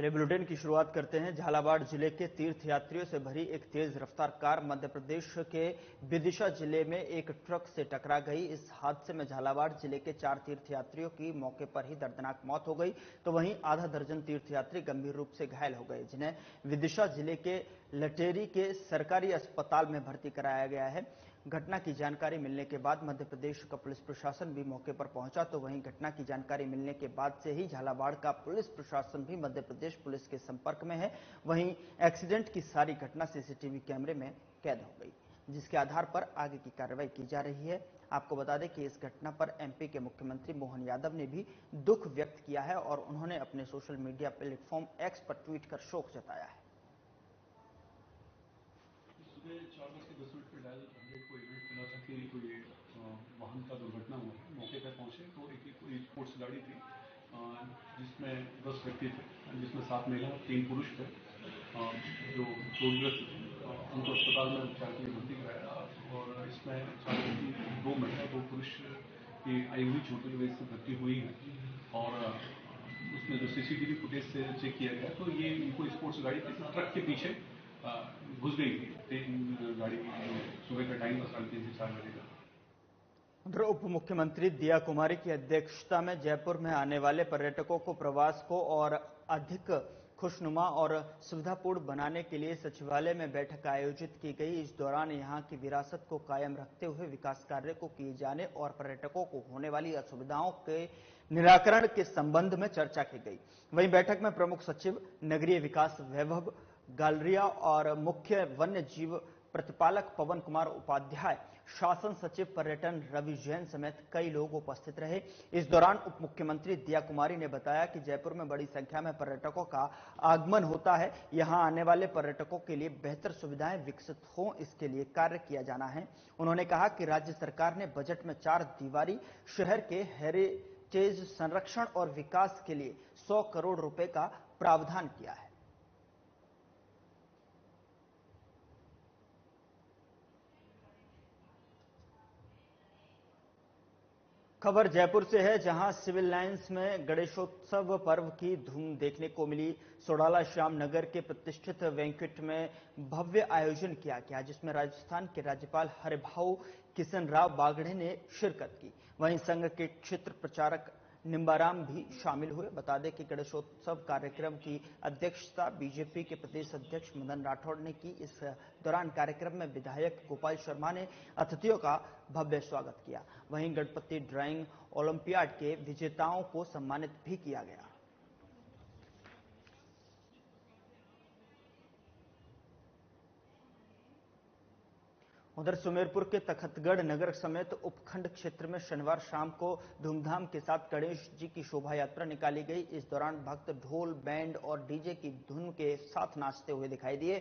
चलिए बुलेटिन की शुरुआत करते हैं। झालावाड़ जिले के तीर्थयात्रियों से भरी एक तेज रफ्तार कार मध्य प्रदेश के विदिशा जिले में एक ट्रक से टकरा गई। इस हादसे में झालावाड़ जिले के 4 तीर्थयात्रियों की मौके पर ही दर्दनाक मौत हो गई, तो वहीं आधा दर्जन तीर्थयात्री गंभीर रूप से घायल हो गए, जिन्हें विदिशा जिले के लटेरी के सरकारी अस्पताल में भर्ती कराया गया है। घटना की जानकारी मिलने के बाद मध्य प्रदेश का पुलिस प्रशासन भी मौके पर पहुंचा, तो वहीं घटना की जानकारी मिलने के बाद से ही झालावाड़ का पुलिस प्रशासन भी मध्य प्रदेश पुलिस के संपर्क में है। वहीं एक्सीडेंट की सारी घटना सीसीटीवी कैमरे में कैद हो गई, जिसके आधार पर आगे की कार्रवाई की जा रही है। आपको बता दें कि इस घटना पर एमपी के मुख्यमंत्री मोहन यादव ने भी दुख व्यक्त किया है और उन्होंने अपने सोशल मीडिया प्लेटफॉर्म एक्स पर ट्वीट कर शोक जताया है। सुबह 4:10 पर डायल 100 को इवेंट मिला था कि कोई वाहन का दुर्घटना हुआ। मौके पर पहुंचे तो कोई स्पोर्ट्स गाड़ी थी जिसमें 10 व्यक्ति थे, जिसमें 7 महिला और 3 पुरुष थे जो चोटग्रस्त थे। उनको अस्पताल में उपचार के लिए भर्ती कराया और इसमें 4 व्यक्ति, 2 महिला 2 पुरुष की आई हुई चोटों की वजह से मृत्यु हुई है। और उसमें जो सीसीटीवी फुटेज से चेक किया गया तो ये इनको स्पोर्ट्स गाड़ी ट्रक के पीछे घुस गई थी। गाड़ी सुबह का टाइम था 3:30 से 4 बजे का। उधर उप मुख्यमंत्री दिया कुमारी की अध्यक्षता में जयपुर में आने वाले पर्यटकों को प्रवास को और अधिक खुशनुमा और सुविधापूर्ण बनाने के लिए सचिवालय में बैठक आयोजित की गई। इस दौरान यहां की विरासत को कायम रखते हुए विकास कार्य को किए जाने और पर्यटकों को होने वाली असुविधाओं के निराकरण के संबंध में चर्चा की गई। वहीं बैठक में प्रमुख सचिव नगरीय विकास वैभव गालरिया और मुख्य वन्य जीव प्रतिपालक पवन कुमार उपाध्याय, शासन सचिव पर्यटन रवि जैन समेत कई लोग उपस्थित रहे। इस दौरान उप मुख्यमंत्री दिया कुमारी ने बताया कि जयपुर में बड़ी संख्या में पर्यटकों का आगमन होता है। यहां आने वाले पर्यटकों के लिए बेहतर सुविधाएं विकसित हों, इसके लिए कार्य किया जाना है। उन्होंने कहा कि राज्य सरकार ने बजट में 4 दीवारी शहर के हेरिटेज संरक्षण और विकास के लिए 100 करोड़ रुपए का प्रावधान किया है। खबर जयपुर से है, जहां सिविल लाइंस में गणेशोत्सव पर्व की धूम देखने को मिली। सोडाला श्याम नगर के प्रतिष्ठित वेंकट में भव्य आयोजन किया गया, जिसमें राजस्थान के राज्यपाल हरिभाऊ किशन राव बागड़े ने शिरकत की। वहीं संघ के क्षेत्र प्रचारक निम्बाराम भी शामिल हुए। बता दें कि गणेशोत्सव कार्यक्रम की अध्यक्षता बीजेपी के प्रदेश अध्यक्ष मदन राठौड़ ने की। इस दौरान कार्यक्रम में विधायक गोपाल शर्मा ने अतिथियों का भव्य स्वागत किया। वहीं गणपति ड्राइंग ओलंपियाड के विजेताओं को सम्मानित भी किया गया। उधर सुमेरपुर के तखतगढ़ नगर समेत उपखंड क्षेत्र में शनिवार शाम को धूमधाम के साथ गणेश जी की शोभा यात्रा निकाली गई। इस दौरान भक्त ढोल, बैंड और डीजे की धुन के साथ नाचते हुए दिखाई दिए।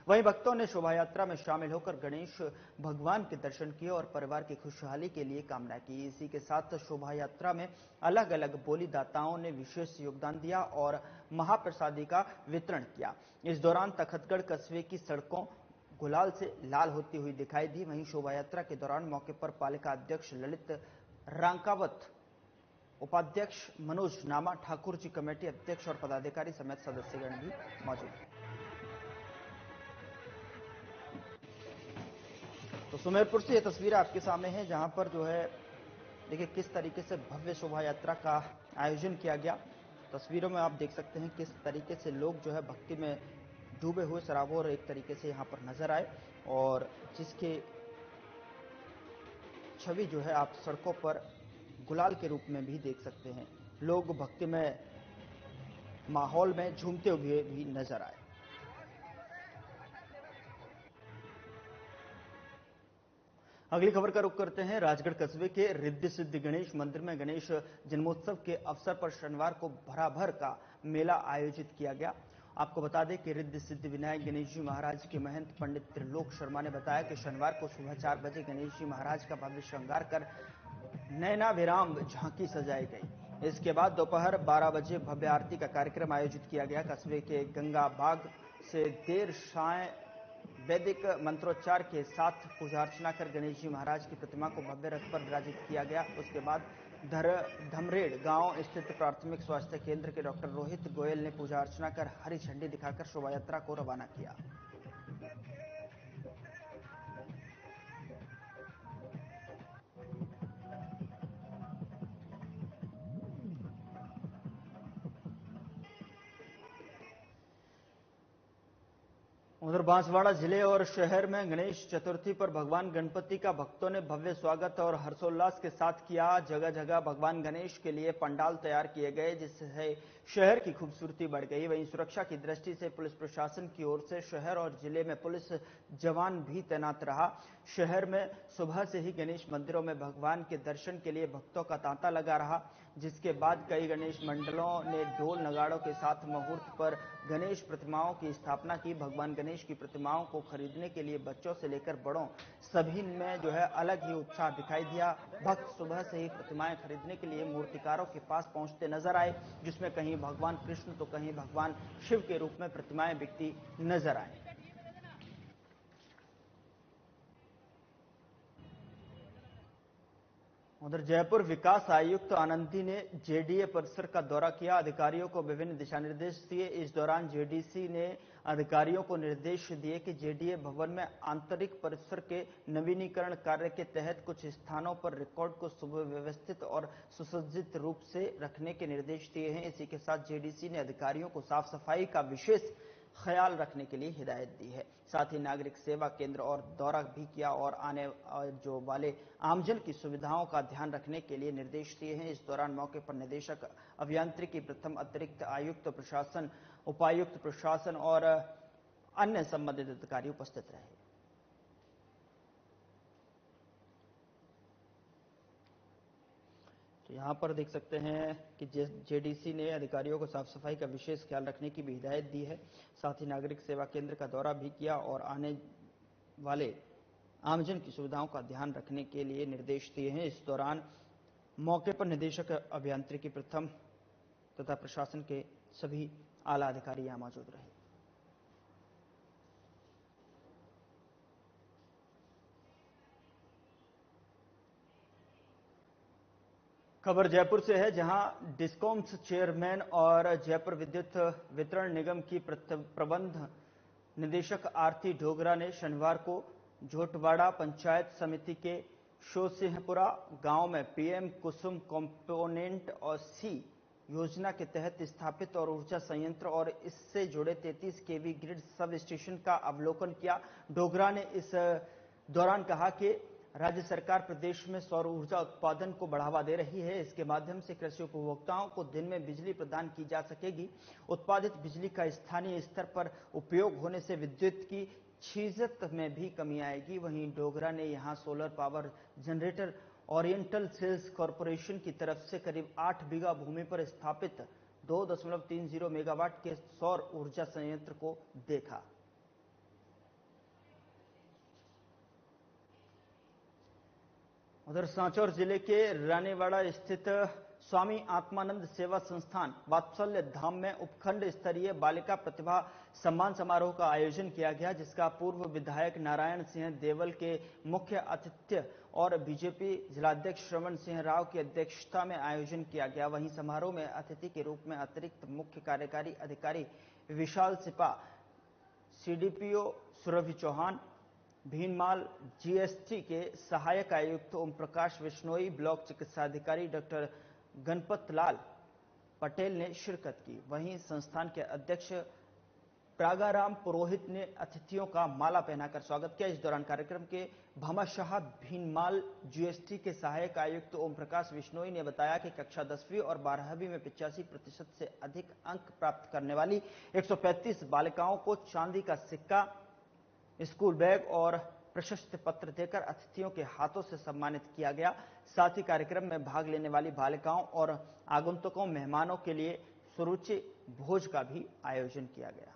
वहीं भक्तों ने शोभा यात्रा में शामिल होकर गणेश भगवान के दर्शन किए और परिवार की खुशहाली के लिए कामना की। इसी के साथ शोभा यात्रा में अलग अलग बोलीदाताओं ने विशेष योगदान दिया और महाप्रसादी का वितरण किया। इस दौरान तखतगढ़ कस्बे की सड़कों गुलाल से लाल होती हुई दिखाई दी। वहीं शोभा यात्रा के दौरान मौके पर पालिका अध्यक्ष ललित रांकावत, उपाध्यक्ष मनोज नामा, ठाकुर जी कमेटी अध्यक्ष और पदाधिकारी समेत सदस्यगण भी मौजूद थे। तो सुमेरपुर से ये तस्वीरें आपके सामने हैं, जहां पर जो है देखिए किस तरीके से भव्य शोभा यात्रा का आयोजन किया गया। तस्वीरों में आप देख सकते हैं किस तरीके से लोग जो है भक्ति में डूबे हुए सराबोर एक तरीके से यहां पर नजर आए और जिसके छवि जो है आप सड़कों पर गुलाल के रूप में भी देख सकते हैं। लोग भक्ति में माहौल में झूमते हुए भी नजर आए। अगली खबर का रुख करते हैं। राजगढ़ कस्बे के रिद्धि सिद्धि गणेश मंदिर में गणेश जन्मोत्सव के अवसर पर शनिवार को भराभर का मेला आयोजित किया गया। आपको बता दें कि रिद्धि सिद्धि विनायक गणेश जी महाराज के महंत पंडित त्रिलोक शर्मा ने बताया कि शनिवार को सुबह 4 बजे गणेश जी महाराज का भव्य श्रृंगार कर नयनाभिराम झांकी सजाई गई। इसके बाद दोपहर 12 बजे भव्य आरती का कार्यक्रम आयोजित किया गया। कस्बे के गंगा बाग से देर शाम वैदिक मंत्रोच्चार के साथ पूजा अर्चना कर गणेश जी महाराज की प्रतिमा को भव्य रथ पर विराजित किया गया। उसके बाद धमरेड़ गांव स्थित प्राथमिक स्वास्थ्य केंद्र के डॉक्टर रोहित गोयल ने पूजा अर्चना कर हरी झंडी दिखाकर शोभा यात्रा को रवाना किया। उधर बांसवाड़ा जिले और शहर में गणेश चतुर्थी पर भगवान गणपति का भक्तों ने भव्य स्वागत और हर्षोल्लास के साथ किया। जगह जगह भगवान गणेश के लिए पंडाल तैयार किए गए, जिससे शहर की खूबसूरती बढ़ गई। वहीं सुरक्षा की दृष्टि से पुलिस प्रशासन की ओर से शहर और जिले में पुलिस जवान भी तैनात रहा। शहर में सुबह से ही गणेश मंदिरों में भगवान के दर्शन के लिए भक्तों का तांता लगा रहा, जिसके बाद कई गणेश मंडलों ने ढोल नगाड़ों के साथ मुहूर्त पर गणेश प्रतिमाओं की स्थापना की। भगवान गणेश की प्रतिमाओं को खरीदने के लिए बच्चों से लेकर बड़ों सभी में अलग ही उत्साह दिखाई दिया। भक्त सुबह से ही प्रतिमाएं खरीदने के लिए मूर्तिकारों के पास पहुंचते नजर आए, जिसमें कहीं भगवान कृष्ण तो कहीं भगवान शिव के रूप में प्रतिमाएं बिकती नजर आई। उधर जयपुर विकास आयुक्त आनंदी ने जेडीए परिसर का दौरा किया, अधिकारियों को विभिन्न दिशा निर्देश दिए। इस दौरान जेडीसी ने अधिकारियों को निर्देश दिए कि जेडीए भवन में आंतरिक परिसर के नवीनीकरण कार्य के तहत कुछ स्थानों पर रिकॉर्ड को सुव्यवस्थित और सुसज्जित रूप से रखने के निर्देश दिए हैं। इसी के साथ जेडीसी ने अधिकारियों को साफ सफाई का विशेष ख्याल रखने के लिए हिदायत दी है। साथ ही नागरिक सेवा केंद्र और दौरा भी किया और आने वाले आमजन की सुविधाओं का ध्यान रखने के लिए निर्देश दिए हैं। इस दौरान मौके पर निदेशक अभियांत्रिकी प्रथम, अतिरिक्त आयुक्त प्रशासन, उपायुक्त प्रशासन और अन्य संबंधित अधिकारी उपस्थित रहे। तो यहां पर देख सकते हैं कि जेडीसी ने अधिकारियों को साफ सफाई का विशेष ख्याल रखने की भी हिदायत दी है। साथ ही नागरिक सेवा केंद्र का दौरा भी किया और आने वाले आमजन की सुविधाओं का ध्यान रखने के लिए निर्देश दिए हैं। इस दौरान मौके पर निदेशक अभियांत्रिकी प्रथम तथा प्रशासन के सभी आला अधिकारी यहां मौजूद रहे। खबर जयपुर से है, जहां डिस्कॉम्स चेयरमैन और जयपुर विद्युत वितरण निगम की प्रबंध निदेशक आरती डोगरा ने शनिवार को झोटवाड़ा पंचायत समिति के शोसिंहपुरा गांव में पीएम कुसुम कंपोनेंट और सी योजना के तहत स्थापित और ऊर्जा संयंत्र और इससे जुड़े 33 केवी ग्रिड सब स्टेशन का अवलोकन किया। डोगरा ने इस दौरान कहा कि राज्य सरकार प्रदेश में सौर ऊर्जा उत्पादन को बढ़ावा दे रही है। इसके माध्यम से कृषि उपभोक्ताओं को दिन में बिजली प्रदान की जा सकेगी। उत्पादित बिजली का स्थानीय स्तर पर उपयोग होने से विद्युत की छीजत में भी कमी आएगी। वहीं डोगरा ने यहां solar power generator Oriental Sales Corporation की तरफ से करीब 8 बीघा भूमि पर स्थापित 2.30 मेगावाट के सौर ऊर्जा संयंत्र को देखा। उधर सांचौर जिले के रानीवाड़ा स्थित स्वामी आत्मानंद सेवा संस्थान वात्सल्य धाम में उपखंड स्तरीय बालिका प्रतिभा सम्मान समारोह का आयोजन किया गया, जिसका पूर्व विधायक नारायण सिंह देवल के मुख्य आतिथ्य और बीजेपी जिलाध्यक्ष श्रवण सिंह राव की अध्यक्षता में आयोजन किया गया। वहीं समारोह में अतिथि के रूप में अतिरिक्त मुख्य कार्यकारी अधिकारी विशाल सिपा, सीडीपीओ सुरभि चौहान, भीनमाल जीएसटी के सहायक आयुक्त ओम प्रकाश बिश्नोई, ब्लॉक चिकित्साधिकारी डॉक्टर गणपत लाल पटेल ने शिरकत की। वहीं संस्थान के अध्यक्ष प्रागाराम पुरोहित ने अतिथियों का माला पहनाकर स्वागत किया। इस दौरान कार्यक्रम के भामाशाह भीनमाल जीएसटी के सहायक आयुक्त ओम प्रकाश बिश्नोई ने बताया कि कक्षा 10वीं और 12वीं में 85% से अधिक अंक प्राप्त करने वाली 135 बालिकाओं को चांदी का सिक्का, स्कूल बैग और प्रशस्ति पत्र देकर अतिथियों के हाथों से सम्मानित किया गया। साथ ही कार्यक्रम में भाग लेने वाली बालिकाओं और आगंतुकों मेहमानों के लिए सुरुचि भोज का भी आयोजन किया गया।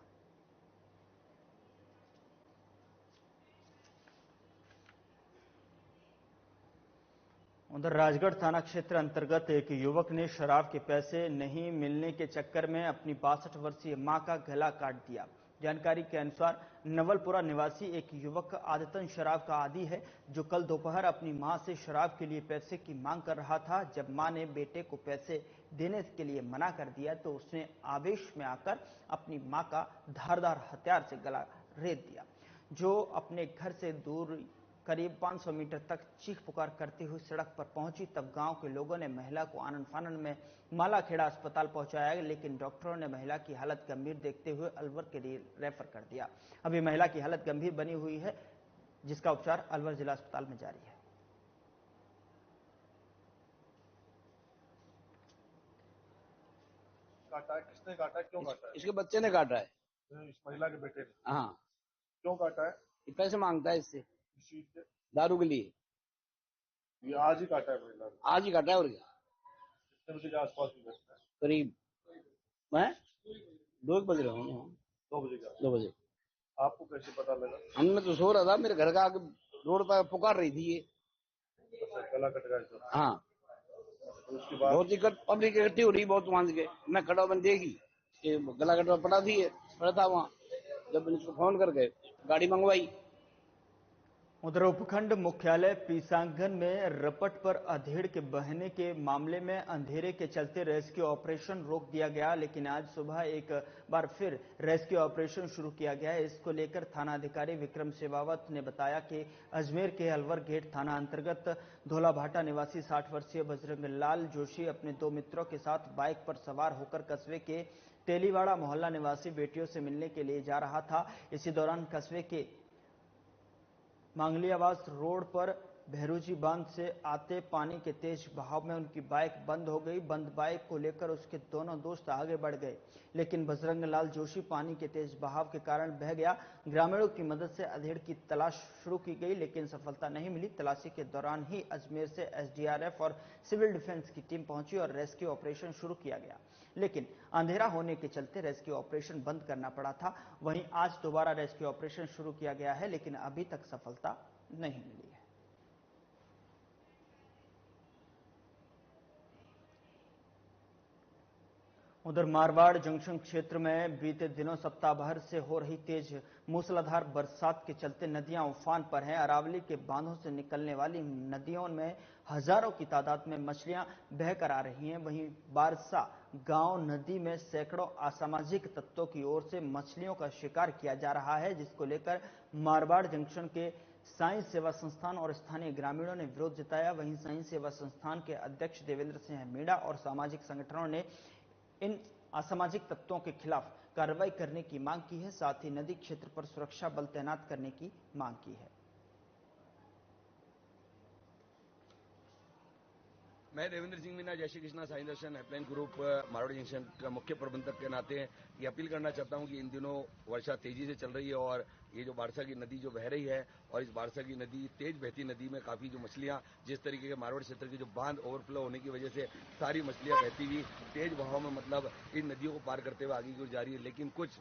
उधर राजगढ़ थाना क्षेत्र अंतर्गत एक युवक ने शराब के पैसे नहीं मिलने के चक्कर में अपनी 62 वर्षीय मां का गला काट दिया। जानकारी के अनुसार नवलपुरा निवासी एक युवक आदतन शराब का आदी है, जो कल दोपहर अपनी मां से शराब के लिए पैसे की मांग कर रहा था। जब मां ने बेटे को पैसे देने के लिए मना कर दिया तो उसने आवेश में आकर अपनी मां का धारदार हथियार से गला रेत दिया, जो अपने घर से दूर करीब 500 मीटर तक चीख पुकार करती हुई सड़क पर पहुंची। तब गांव के लोगों ने महिला को आनन फानन में मालाखेड़ा अस्पताल पहुंचाया, लेकिन डॉक्टरों ने महिला की हालत गंभीर देखते हुए अलवर के लिए रेफर कर दिया। अभी महिला की हालत गंभीर बनी हुई है, जिसका उपचार अलवर जिला अस्पताल में जारी है। काटा है? किसने काटा है? क्यों काटा है? इसके बच्चे ने काटा है। इस महिला के बेटे ने? हाँ। क्यों काटा है? ये पैसे मांगता है इससे, इस चीज के? दारू के लिए। ये आज ही काटा है महिला को? आज ही काटा है। और क्या? कितने बजे के आसपास में घटना है? करीब मैं 2 बज रहा हूँ। 2 बजे का? 2 बजे। आपको कैसे पता लगा? हमने तो सो रहा था, मेरे घर का आगे रोड पर पुकार रही थी ये। अच्छा, गला कट गया इसका? हाँ। तो उसके बाद बहुत दिक्कत, पब्लिक इकट्ठी हो रही बहुत वहां के। मैं खड़ा मैंने देखी कि गला कटवा पड़ा था वहाँ। जब इसको फोन करके गाड़ी मंगवाई। उधर उपखंड मुख्यालय पीसांगन में रपट पर अधेड़ के बहने के मामले में अंधेरे के चलते रेस्क्यू ऑपरेशन रोक दिया गया, लेकिन आज सुबह एक बार फिर रेस्क्यू ऑपरेशन शुरू किया गया है। इसको लेकर थाना अधिकारी विक्रम शेवावत ने बताया कि अजमेर के अलवर गेट थाना अंतर्गत धोलाभाटा निवासी 60 वर्षीय बजरंग लाल जोशी अपने 2 मित्रों के साथ बाइक पर सवार होकर कस्बे के तेलीवाड़ा मोहल्ला निवासी बेटियों से मिलने के लिए जा रहा था। इसी दौरान कस्बे के मांगलियावास रोड पर भैरूजी बांध से आते पानी के तेज बहाव में उनकी बाइक बंद हो गई। बंद बाइक को लेकर उसके दोनों दोस्त आगे बढ़ गए, लेकिन बजरंग लाल जोशी पानी के तेज बहाव के कारण बह गया। ग्रामीणों की मदद से अधेड़ की तलाश शुरू की गई, लेकिन सफलता नहीं मिली। तलाशी के दौरान ही अजमेर से एसडीआरएफ और सिविल डिफेंस की टीम पहुंची और रेस्क्यू ऑपरेशन शुरू किया गया, लेकिन अंधेरा होने के चलते रेस्क्यू ऑपरेशन बंद करना पड़ा था। वहीं आज दोबारा रेस्क्यू ऑपरेशन शुरू किया गया है, लेकिन अभी तक सफलता नहीं मिली है। उधर मारवाड़ जंक्शन क्षेत्र में बीते दिनों सप्ताह भर से हो रही तेज मूसलाधार बरसात के चलते नदियां उफान पर हैं। अरावली के बांधों से निकलने वाली नदियों में हजारों की तादाद में मछलियां बहकर आ रही हैं। वहीं बारसा गांव नदी में सैकड़ों असामाजिक तत्वों की ओर से मछलियों का शिकार किया जा रहा है, जिसको लेकर मारवाड़ जंक्शन के साई सेवा संस्थान और स्थानीय ग्रामीणों ने विरोध जताया। वहीं साई सेवा संस्थान के अध्यक्ष देवेंद्र सिंह मीणा और सामाजिक संगठनों ने इन असामाजिक तत्वों के खिलाफ कार्रवाई करने की मांग की है, साथ ही नदी क्षेत्र पर सुरक्षा बल तैनात करने की मांग की है। मैं देवेंद्र सिंह मीना जय श्री कृष्णा साईं दर्शन हेल्पलाइन ग्रुप मारवाड़ जंक्शन का मुख्य प्रबंधक के नाते ये अपील करना चाहता हूं कि इन दिनों वर्षा तेजी से चल रही है और ये जो बारसा की नदी जो बह रही है और इस बारसा की नदी तेज बहती नदी में काफी जो मछलियां जिस तरीके के मारवाड़ क्षेत्र की जो बांध ओवरफ्लो होने की वजह से सारी मछलियां बहती हुई तेज बहाव में मतलब इन नदियों को पार करते हुए आगे की ओर जा रही है, लेकिन कुछ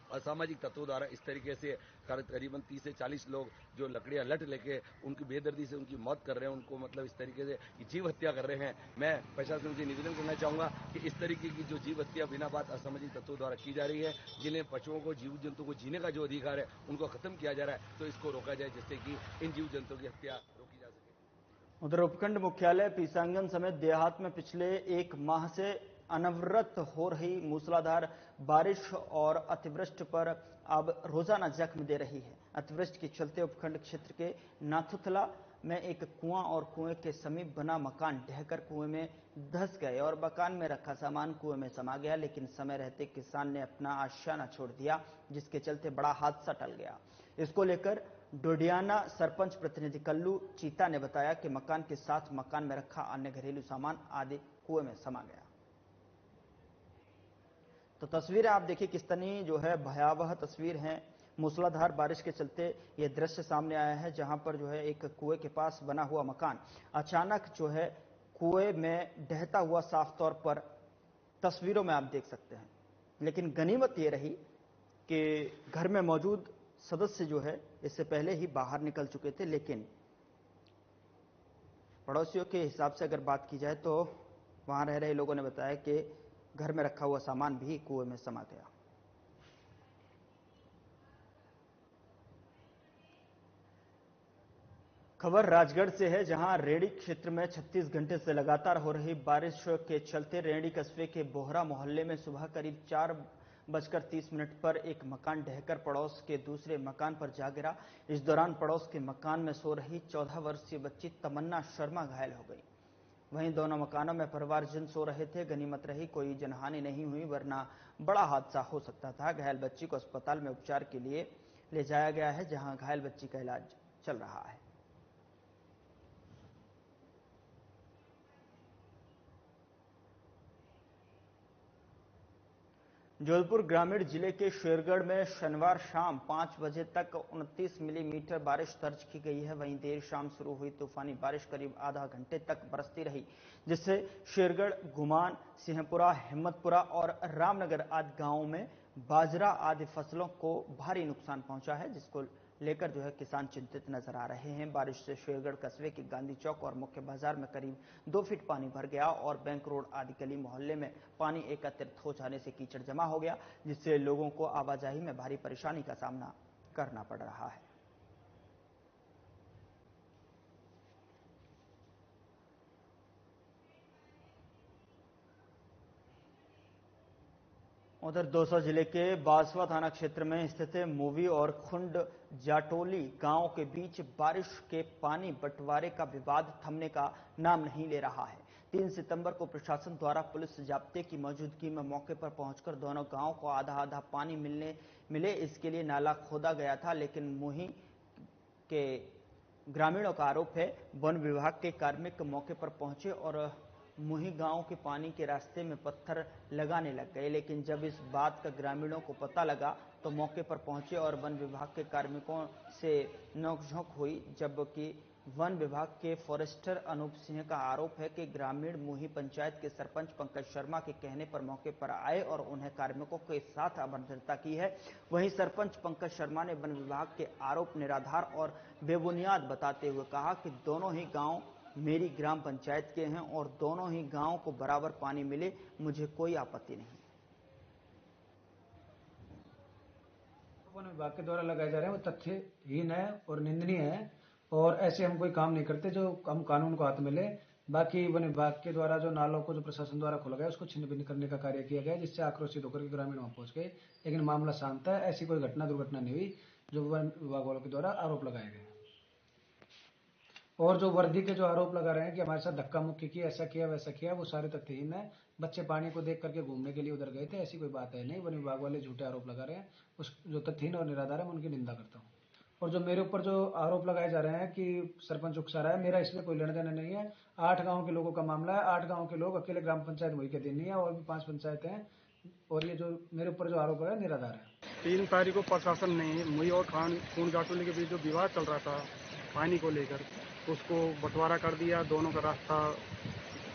असामाजिक तत्वों द्वारा इस तरीके से करीबन 30 से 40 लोग जो लकड़ियां लट लेके उनकी बेदर्दी से उनकी मौत कर रहे हैं, उनको मतलब इस तरीके से जीव हत्या कर रहे हैं। मैं प्रशासन से निवेदन करना चाहूंगा कि इस तरीके की जो जीव हत्या बिना बात असामाजिक तत्वों द्वारा की जा रही है, जिन्हें पशुओं को जीव जंतु को जीने का जो अधिकार है उनको खत्म किया जा रहा है, तो इसको रोका जाए जिससे कि इन जीव जंतुओं की हत्या रोकी जा सके। उधर उपखंड मुख्यालय पीसांगन समेत देहात में पिछले 1 माह से अनवरत हो रही मूसलाधार बारिश और अतिवृष्टि पर अब रोजाना जख्म दे रही है। अतिवृष्टि के चलते उपखंड क्षेत्र के नाथुथला में एक कुआं और कुएं के समीप बना मकान ढहकर कुएं में धंस गए और मकान में रखा सामान कुएं में समा गया, लेकिन समय रहते किसान ने अपना आशियाना छोड़ दिया, जिसके चलते बड़ा हादसा टल गया। इसको लेकर डोडियाना सरपंच प्रतिनिधि कल्लू चीता ने बताया कि मकान के साथ मकान में रखा अन्य घरेलू सामान आदि कुएं में समा गया। तो तस्वीरें आप देखिए किस तरह जो है भयावह तस्वीर है। मूसलाधार बारिश के चलते यह दृश्य सामने आया है, जहां पर जो है एक कुएं के पास बना हुआ मकान अचानक जो है कुएं में ढहता हुआ साफ तौर पर तस्वीरों में आप देख सकते हैं। लेकिन गनीमत यह रही कि घर में मौजूद सदस्य जो है इससे पहले ही बाहर निकल चुके थे, लेकिन पड़ोसियों के हिसाब से अगर बात की जाए तो वहां रह रहे लोगों ने बताया कि घर में रखा हुआ सामान भी कुएं में समा गया। खबर राजगढ़ से है, जहां रेडी क्षेत्र में 36 घंटे से लगातार हो रही बारिश के चलते रेडी कस्बे के बोहरा मोहल्ले में सुबह करीब 4:30 पर एक मकान ढहकर पड़ोस के दूसरे मकान पर जा गिरा। इस दौरान पड़ोस के मकान में सो रही 14 वर्षीय बच्ची तमन्ना शर्मा घायल हो गई। वहीं दोनों मकानों में परिवारजन सो रहे थे। गनीमत रही कोई जनहानि नहीं हुई, वरना बड़ा हादसा हो सकता था। घायल बच्ची को अस्पताल में उपचार के लिए ले जाया गया है, जहां घायल बच्ची का इलाज चल रहा है। जौनपुर ग्रामीण जिले के शेरगढ़ में शनिवार शाम 5 बजे तक 29 मिलीमीटर बारिश दर्ज की गई है। वहीं देर शाम शुरू हुई तूफानी बारिश करीब आधा घंटे तक बरसती रही, जिससे शेरगढ़, गुमान, सिंहपुरा, हिम्मतपुरा और रामनगर आदि गांवों में बाजरा आदि फसलों को भारी नुकसान पहुंचा है, जिसको लेकर किसान चिंतित नजर आ रहे हैं। बारिश से शेरगढ़ कस्बे के गांधी चौक और मुख्य बाजार में करीब 2 फीट पानी भर गया और बैंक रोड आदि गली मोहल्ले में पानी एकत्रित हो जाने से कीचड़ जमा हो गया, जिससे लोगों को आवाजाही में भारी परेशानी का सामना करना पड़ रहा है। उधर दौसा जिले के बासवा थाना क्षेत्र में स्थित मूवी और खुंड जाटोली गांव के बीच बारिश के पानी बंटवारे का विवाद थमने का नाम नहीं ले रहा है। 3 सितंबर को प्रशासन द्वारा पुलिस जाब्ते की मौजूदगी में मौके पर पहुंचकर दोनों गांव को आधा आधा पानी मिले इसके लिए नाला खोदा गया था, लेकिन मुही के ग्रामीणों का आरोप है वन विभाग के कार्मिक मौके पर पहुंचे और मुही गांव के पानी के रास्ते में पत्थर लगाने लग गए। लेकिन जब इस बात का ग्रामीणों को पता लगा तो मौके पर पहुंचे और वन विभाग के कार्मिकों से नोकझोंक हुई, जबकि वन विभाग के फॉरेस्टर अनूप सिंह का आरोप है कि ग्रामीण मुही पंचायत के सरपंच पंकज शर्मा के कहने पर मौके पर आए और उन्हें कार्मिकों के साथ अभद्रता की है। वहीं सरपंच पंकज शर्मा ने वन विभाग के आरोप निराधार और बेबुनियाद बताते हुए कहा कि दोनों ही गांव मेरी ग्राम पंचायत के हैं और दोनों ही गांव को बराबर पानी मिले, मुझे कोई आपत्ति नहीं। वन विभाग के द्वारा लगाए जा रहे हैं वो तथ्यहीन है और निंदनीय है, और ऐसे हम कोई काम नहीं करते जो हम कानून को हाथ में ले। बाकी वन विभाग के द्वारा जो नालों को जो प्रशासन द्वारा खोला गया उसको छिन्न भिन्न करने का कार्य किया गया, जिससे आक्रोशित होकर के ग्रामीण वहां पहुंच गए, लेकिन मामला शांत है। ऐसी कोई दुर्घटना नहीं हुई जो वन विभाग वालों के द्वारा आरोप लगाए गए। और जो वर्दी के जो आरोप लगा रहे हैं कि हमारे साथ धक्का मुक्की की, ऐसा किया वैसा किया, वो सारे तथ्यहीन है। बच्चे पानी को देख करके घूमने के लिए उधर गए थे, ऐसी कोई बात है नहीं। वन विभाग वाले झूठे आरोप लगा रहे हैं, उस जो तथ्यहीन और निराधार है मैं उनकी निंदा करता हूँ। और जो मेरे ऊपर जो आरोप लगाए जा रहे हैं कि सरपंच उकसा रहा है, मेरा इसमें कोई लेना देना नहीं है। 8 गाँव के लोगों का मामला है। 8 गाँव के लोग अकेले ग्राम पंचायत मुही के दिन नहीं है, और भी 5 पंचायतें हैं, और ये जो मेरे ऊपर जो आरोप है निराधार है। 3 तारीख को प्रशासन ने मुही और खून जाटोली के बीच जो विवाद चल रहा था पानी को लेकर, उसको बंटवारा कर दिया, दोनों का रास्ता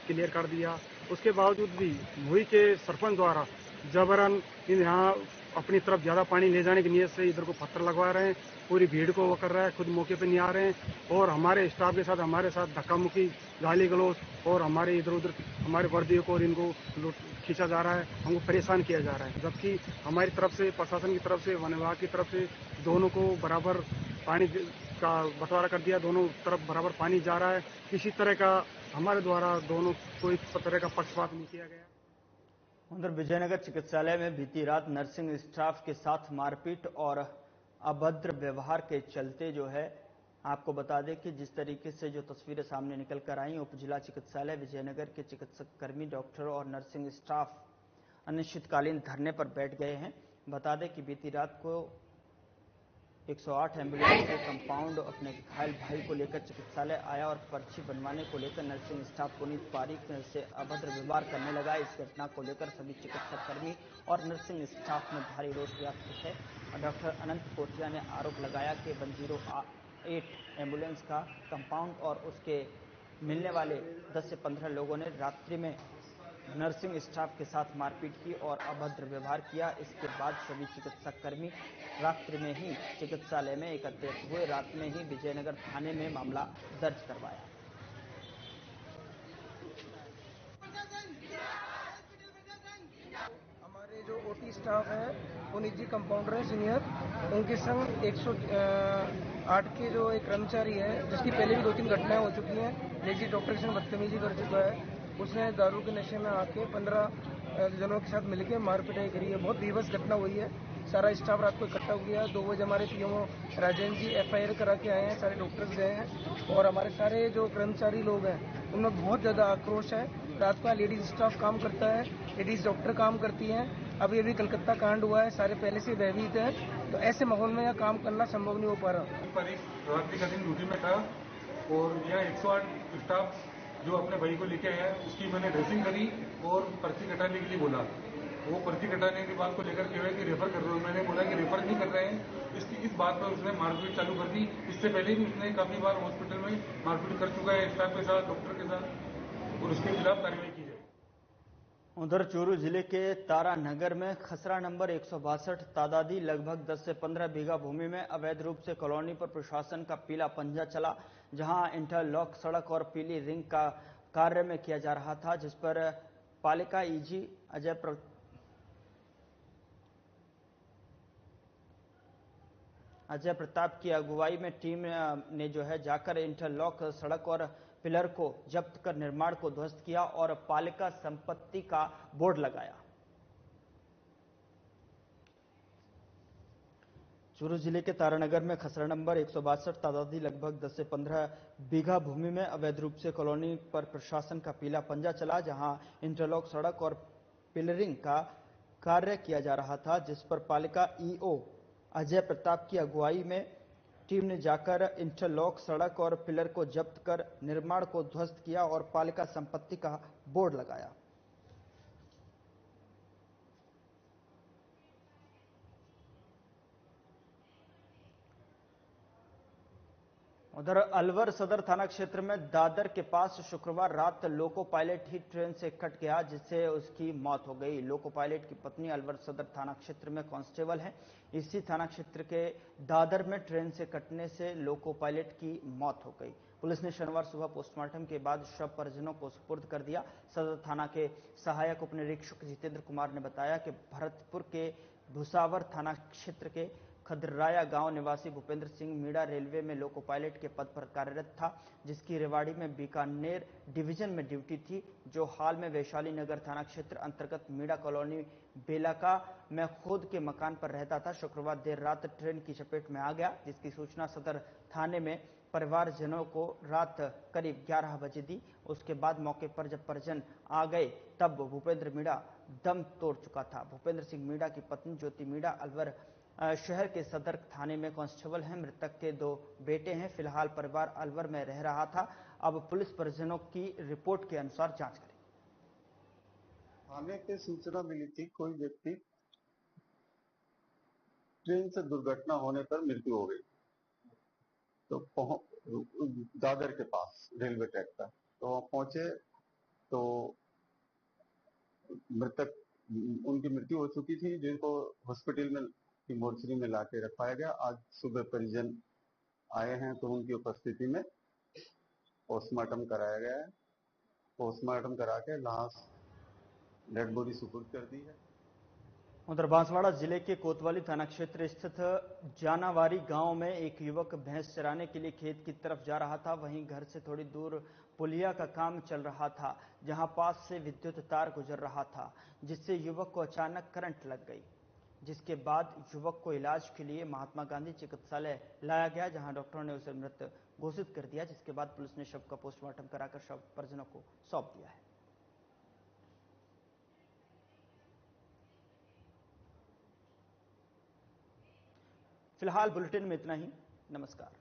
क्लियर कर दिया। उसके बावजूद भी मुही के सरपंच द्वारा जबरन यहाँ अपनी तरफ ज्यादा पानी ले जाने की नीयत से इधर को पत्थर लगवा रहे हैं, पूरी भीड़ को वो कर रहा है, खुद मौके पे नहीं आ रहे हैं, और हमारे स्टाफ के साथ हमारे साथ धक्का मुक्की, गाली गलौज, और हमारे इधर उधर हमारे वर्दियों को और इनको खींचा जा रहा है, हमको परेशान किया जा रहा है। जबकि हमारी तरफ से, प्रशासन की तरफ से, वन विभाग की तरफ से दोनों को बराबर पानी का बंटवारा कर दिया, दोनों तरफ बराबर पानी जा रहा है। किसी तरह का हमारे द्वारा दोनों कोई तरह का पक्षपात नहीं किया गया। उधर विजयनगर चिकित्सालय में बीती रात नर्सिंग स्टाफ के साथ मारपीट और अभद्र व्यवहार के चलते आपको बता दें कि जिस तरीके से जो तस्वीरें सामने निकल कर आई, उप जिला चिकित्सालय विजयनगर के चिकित्सक कर्मी, डॉक्टर और नर्सिंग स्टाफ अनिश्चितकालीन धरने पर बैठ गए हैं। बता दें कि बीती रात को 108 एम्बुलेंस के कंपाउंड अपने घायल भाई को लेकर चिकित्सालय आया और पर्ची बनवाने को लेकर नर्सिंग स्टाफ पुनीत पारीक से अभद्र व्यवहार करने लगा। इस घटना को लेकर सभी चिकित्सक कर्मी और नर्सिंग स्टाफ में भारी रोष व्यक्त है। डॉक्टर अनंत कोटिया ने आरोप लगाया कि 108 एम्बुलेंस का कंपाउंड और उसके मिलने वाले 10 से 15 लोगों ने रात्रि में नर्सिंग स्टाफ के साथ मारपीट की और अभद्र व्यवहार किया। इसके बाद सभी चिकित्सक कर्मी रात्रि में ही चिकित्सालय में एकत्रित हुए। रात में ही विजयनगर थाने में मामला दर्ज करवाया। हमारे जो ओटी स्टाफ है वो निजी कंपाउंडर है सीनियर। उनके संग 108 के जो एक कर्मचारी है, जिसकी पहले भी 2-3 घटनाएं हो चुकी हैं, निजी डॉक्टर के संग बदतमीजी कर चुका है। उसने दारू के नशे में आके 15 जनों के साथ मिलकर मारपिटाई करी है। बहुत बेबस घटना हुई है। सारा स्टाफ रात को इकट्ठा हो गया। 2 बजे हमारे पीएमओ राजेंद्र जी FIR करा के आए हैं, सारे डॉक्टर्स गए हैं और हमारे सारे जो कर्मचारी लोग हैं उनमें बहुत ज़्यादा आक्रोश है। रात को लेडीज स्टाफ काम करता है, लेडीज डॉक्टर काम करती हैं। अभी कलकत्ता कांड हुआ है, सारे पहले से भयभीत है, तो ऐसे माहौल में यहाँ काम करना संभव नहीं हो पा रहा। रात्रि का दिन ड्यूटी में था और यहाँ 108 स्टाफ जो अपने भाई को लेके आया, उसकी मैंने ड्रेसिंग करी और पर्ची कटाने के लिए बोला। वो पर्ची कटाने की बात को लेकर के हुआ कि रेफर कर रहे हो, मैंने बोला कि रेफर नहीं कर रहे हैं। इस बात पर उसने मारपीट चालू कर दी। इससे पहले भी उसने काफी बार हॉस्पिटल में मारपीट कर चुका है स्टाफ के साथ, डॉक्टर के साथ, और उसके खिलाफ कार्रवाई की जाए। उधर चूरू जिले के तारानगर में खसरा नंबर 162 तादादी लगभग 10 से 15 बीघा भूमि में अवैध रूप से कॉलोनी पर प्रशासन का पीला पंजा चला, जहां इंटरलॉक सड़क और पीली रिंग का कार्य में किया जा रहा था, जिस पर पालिका ईजी अजय प्रताप की अगुवाई में टीम ने जो है जाकर इंटरलॉक सड़क और पिलर को जब्त कर निर्माण को ध्वस्त किया और पालिका संपत्ति का बोर्ड लगाया। चूरू जिले के तारानगर में खसरा नंबर 162 तादादी लगभग 10 से 15 बीघा भूमि में अवैध रूप से कॉलोनी पर प्रशासन का पीला पंजा चला, जहां इंटरलॉक सड़क और पिलरिंग का कार्य किया जा रहा था, जिस पर पालिका EO अजय प्रताप की अगुवाई में टीम ने जाकर इंटरलॉक सड़क और पिलर को जब्त कर निर्माण को ध्वस्त किया और पालिका संपत्ति का बोर्ड लगाया। उधर अलवर सदर थाना क्षेत्र में दादर के पास शुक्रवार रात लोको पायलट ही ट्रेन से कट गया, जिससे उसकी मौत हो गई। लोको पायलट की पत्नी अलवर सदर थाना क्षेत्र में कांस्टेबल है। इसी थाना क्षेत्र के दादर में ट्रेन से कटने से लोको पायलट की मौत हो गई। पुलिस ने शनिवार सुबह पोस्टमार्टम के बाद शव परिजनों को सुपुर्द कर दिया। सदर थाना के सहायक उप निरीक्षक जितेंद्र कुमार ने बताया कि भरतपुर के भुसावर थाना क्षेत्र के खदराया गांव निवासी भूपेंद्र सिंह मीणा रेलवे में लोको पायलट के पद पर कार्यरत था, जिसकी रेवाड़ी में बीकानेर डिवीजन में ड्यूटी थी, जो हाल में वैशाली नगर थाना क्षेत्र अंतर्गत मीणा कॉलोनी बेलाका में खुद के मकान पर रहता था। शुक्रवार देर रात ट्रेन की चपेट में आ गया, जिसकी सूचना सदर थाने में परिवारजनों को रात करीब 11 बजे दी। उसके बाद मौके पर जब परिजन आ गए तब भूपेंद्र मीणा दम तोड़ चुका था। भूपेंद्र सिंह मीणा की पत्नी ज्योति मीणा अलवर शहर के सदर थाने में कांस्टेबल हैं। मृतक के 2 बेटे हैं। फिलहाल परिवार अलवर में रह रहा था। अब पुलिस परिजनों की रिपोर्ट के अनुसार जांच करेगी। थाने पे सूचना मिली थी कोई व्यक्ति ट्रेन से दुर्घटना होने पर मृत्यु हो गई, तो दादर के पास रेलवे ट्रैक पर तो वहां पहुंचे तो मृतक उनकी मृत्यु हो चुकी थी, जिनको हॉस्पिटल में की मोर्चरी में लाके रखवाया गया। आज सुबह परिजन आए हैं तो उनकी उपस्थिति में पोस्टमार्टम कराया गया है। पोस्टमार्टम करा के लाश डेड बॉडी सुपुर्द कर दी है। उधर बांसवाड़ा जिले के कोतवाली थाना क्षेत्र स्थित जानावारी गांव में एक युवक भैंस चराने के लिए खेत की तरफ जा रहा था। वहीं घर से थोड़ी दूर पुलिया का काम चल रहा था, जहां पास से विद्युत तार गुजर रहा था, जिससे युवक को अचानक करंट लग गई, जिसके बाद युवक को इलाज के लिए महात्मा गांधी चिकित्सालय लाया गया, जहां डॉक्टरों ने उसे मृत घोषित कर दिया। जिसके बाद पुलिस ने शव का पोस्टमार्टम कराकर शव परिजनों को सौंप दिया है। फिलहाल बुलेटिन में इतना ही। नमस्कार।